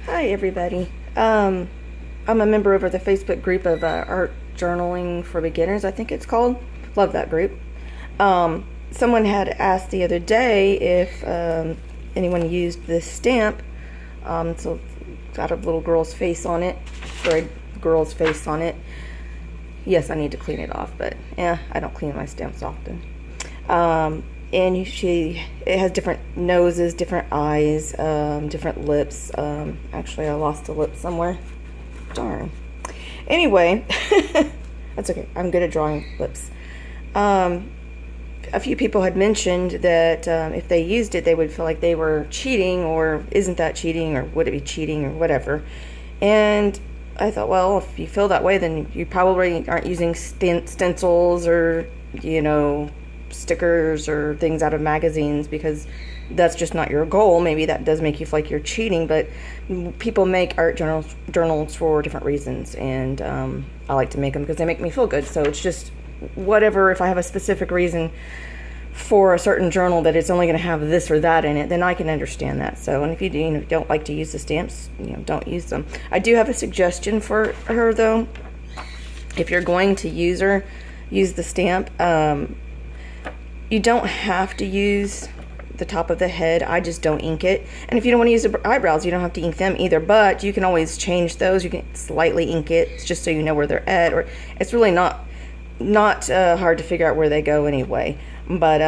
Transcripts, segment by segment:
Hi everybody. I'm a member over the Facebook group of Art Journaling for Beginners, I think it's called. Love that group. Someone had asked the other day if anyone used this stamp. So it's got a little girl's face on it, or a girl's face on it. Yes, I need to clean it off, but yeah, I don't clean my stamps often. And it has different noses, different eyes, different lips. Actually, I lost a lip somewhere. Darn. Anyway, that's okay. I'm good at drawing lips. A few people had mentioned that if they used it, they would feel like they were cheating, or isn't that cheating, or would it be cheating, or whatever. And I thought, well, if you feel that way, then you probably aren't using stencils or, stickers or things out of magazines, because that's just not your goal. Maybe that does make you feel like you're cheating, but people make art journals for different reasons, and I like to make them because they make me feel good. So it's just whatever. If I have a specific reason for a certain journal that it's only going to have this or that in it, then I can understand that. So, and if you don't like to use the stamps, don't use them. I do have a suggestion for her though. If you're going to use the stamp. You don't have to use the top of the head. I just don't ink it. And if you don't want to use the eyebrows, you don't have to ink them either, but you can always change those. You can slightly ink it just so you know where they're at, or it's really not hard to figure out where they go anyway. But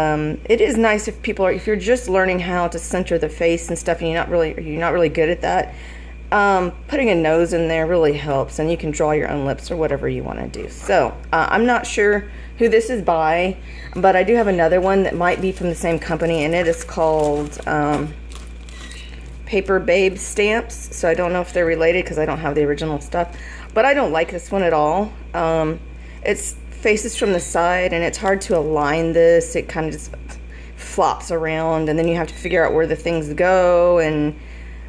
it is nice if you're just learning how to center the face and stuff, and you're not really good at that. Putting a nose in there really helps, and you can draw your own lips or whatever you want to do. So I'm not sure who this is by, but I do have another one that might be from the same company, and it is called Paper Babe Stamps. So I don't know if they're related because I don't have the original stuff, but I don't like this one at all. It's faces from the side, and it's hard to align this. It kind of just flops around, and then you have to figure out where the things go, and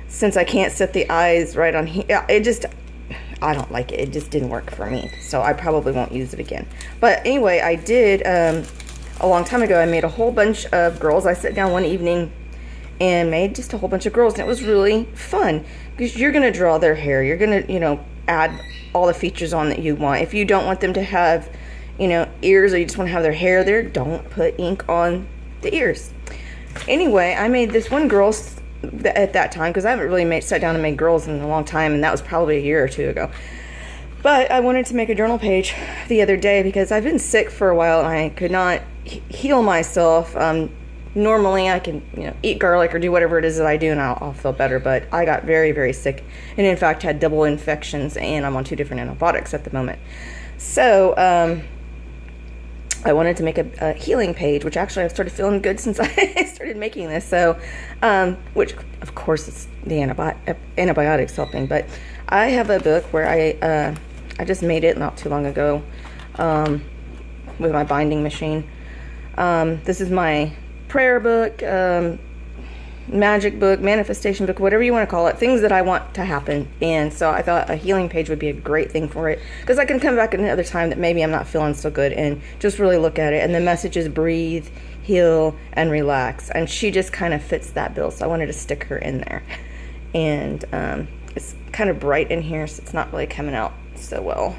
since I can't set the eyes right on here, I don't like it. It just didn't work for me. So I probably won't use it again. But anyway, I did, a long time ago, I made a whole bunch of girls. I sat down one evening and made just a whole bunch of girls. And it was really fun because you're going to draw their hair. You're going to, add all the features on that you want. If you don't want them to have, ears, or you just want to have their hair there, don't put ink on the ears. Anyway, I made this one girl at that time, because I haven't really sat down and made girls in a long time, and that was probably a year or two ago. But I wanted to make a journal page the other day because I've been sick for a while and I could not heal myself. Normally I can eat garlic or do whatever it is that I do, and I'll feel better, but I got very, very sick, and in fact had double infections, and I'm on 2 different antibiotics at the moment. So I wanted to make a healing page, which actually I've started feeling good since I started making this. So, which of course it's the antibiotics helping. But I have a book where I just made it not too long ago with my binding machine. This is my prayer book, magic book, manifestation book, whatever you want to call it, things that I want to happen. And so I thought a healing page would be a great thing for it, because I can come back another time that maybe I'm not feeling so good and just really look at it. And the message is breathe, heal, and relax. And she just kind of fits that bill, so I wanted to stick her in there. And it's kind of bright in here, so it's not really coming out so well,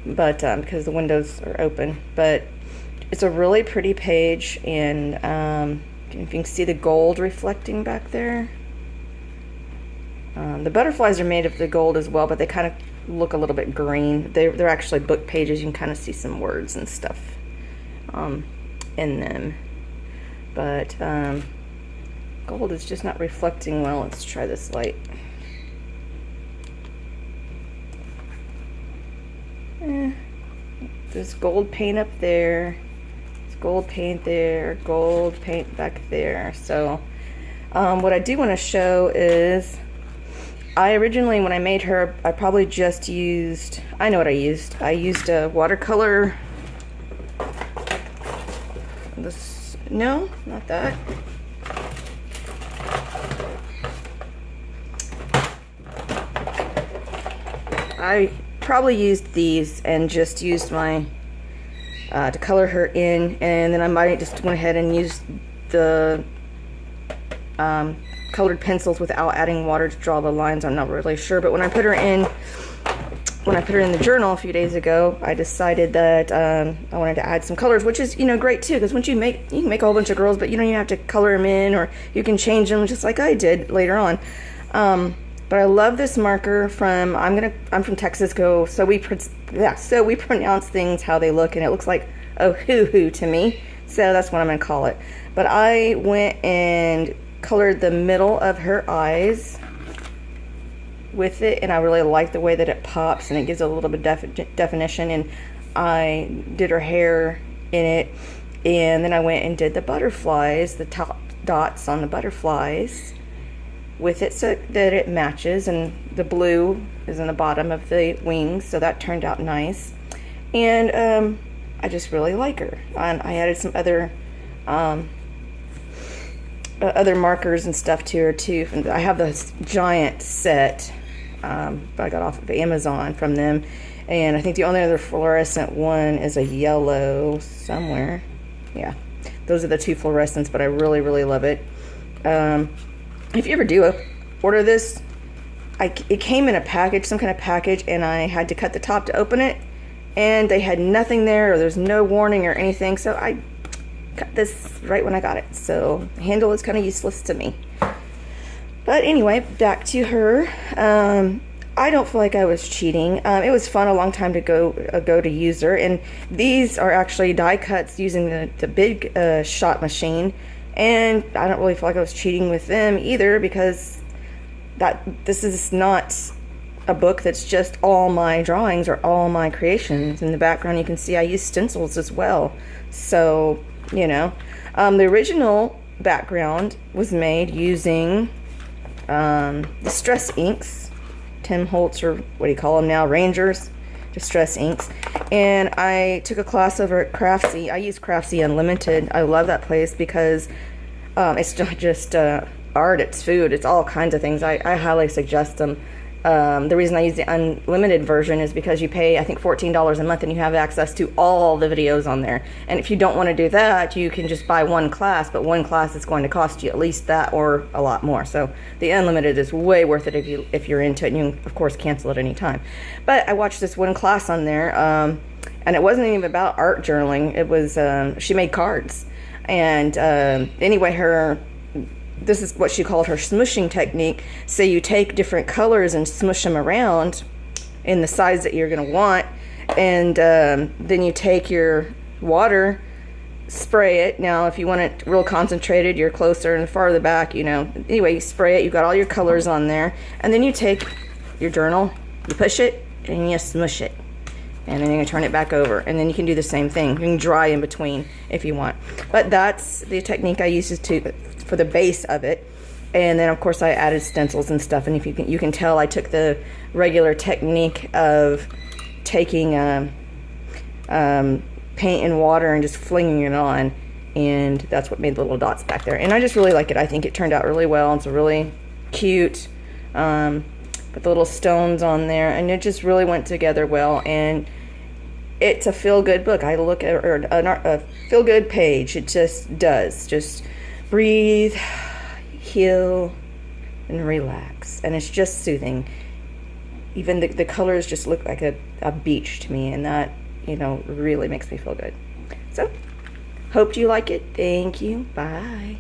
but because the windows are open. But it's a really pretty page, and if you can see the gold reflecting back there. The butterflies are made of the gold as well, but they kind of look a little bit green. They're actually book pages. You can kind of see some words and stuff in them. But gold is just not reflecting well. Let's try this light. There's gold paint up there. Gold paint there, gold paint back there. So what I do want to show is, I originally, when I made her, I probably just used, I know what I used. I used a watercolor. No, not that. I probably used these and just used my to color her in, and then I might just went ahead and used the colored pencils without adding water to draw the lines. I'm not really sure, but when I put her in the journal a few days ago, I decided that I wanted to add some colors, which is, you know, great too, because once you can make a whole bunch of girls, but you don't even have to color them in, or you can change them just like I did later on. But I love this marker from, I'm from Texas, so we pronounce things how they look, and it looks like a hoo-hoo to me, so that's what I'm gonna call it. But I went and colored the middle of her eyes with it, and I really like the way that it pops and it gives a little bit of definition. And I did her hair in it, and then I went and did the butterflies, the top dots on the butterflies with it so that it matches, and the blue is in the bottom of the wings, so that turned out nice. And I just really like her. And I added some other markers and stuff to her too. I have this giant set I got off of Amazon from them, and I think the only other fluorescent one is a yellow somewhere. Yeah, those are the two fluorescents, but I really, really love it. If you ever do order this, it came in a package, some kind of package, and I had to cut the top to open it, and they had nothing there, or there's no warning or anything, so I cut this right when I got it. So the handle is kind of useless to me. But anyway, back to her. I don't feel like I was cheating. It was fun a long time ago to use her, and these are actually die cuts using the big shot machine, and I don't really feel like I was cheating with them either, because this is not a book that's just all my drawings or all my creations. In the background you can see I use stencils as well, so you know. The original background was made using distress inks, Tim Holtz, or what do you call them now, Rangers distress inks. And I took a class over at Craftsy. I use Craftsy Unlimited. I love that place because it's not just art, it's food, it's all kinds of things. I highly suggest them. The reason I use the unlimited version is because you pay, I think, $14 a month, and you have access to all the videos on there. And if you don't want to do that, you can just buy one class, but one class is going to cost you at least that or a lot more. So the unlimited is way worth it if you're into it, and you can, of course, cancel at any time. But I watched this one class on there, and it wasn't even about art journaling. It was, she made cards. And anyway, this is what she called her smushing technique. So you take different colors and smush them around in the size that you're going to want, and then you take your water, spray it. Now if you want it real concentrated, you're closer and farther back, you know. Anyway, you spray it, you've got all your colors on there, and then you take your journal, you push it, and you smush it, and then you're going to turn it back over, and then you can do the same thing. You can dry in between if you want, but that's the technique I use for the base of it. And then of course I added stencils and stuff, and if you can tell I took the regular technique of taking paint and water and just flinging it on, and that's what made the little dots back there. And I just really like it. I think it turned out really well. It's really cute, with the little stones on there, and it just really went together well. And it's a feel-good book. I look at a feel-good page. It just does. Just breathe, heal, and relax. And it's just soothing. Even the colors just look like a beach to me, and that, you know, really makes me feel good. So, hope you like it. Thank you. Bye.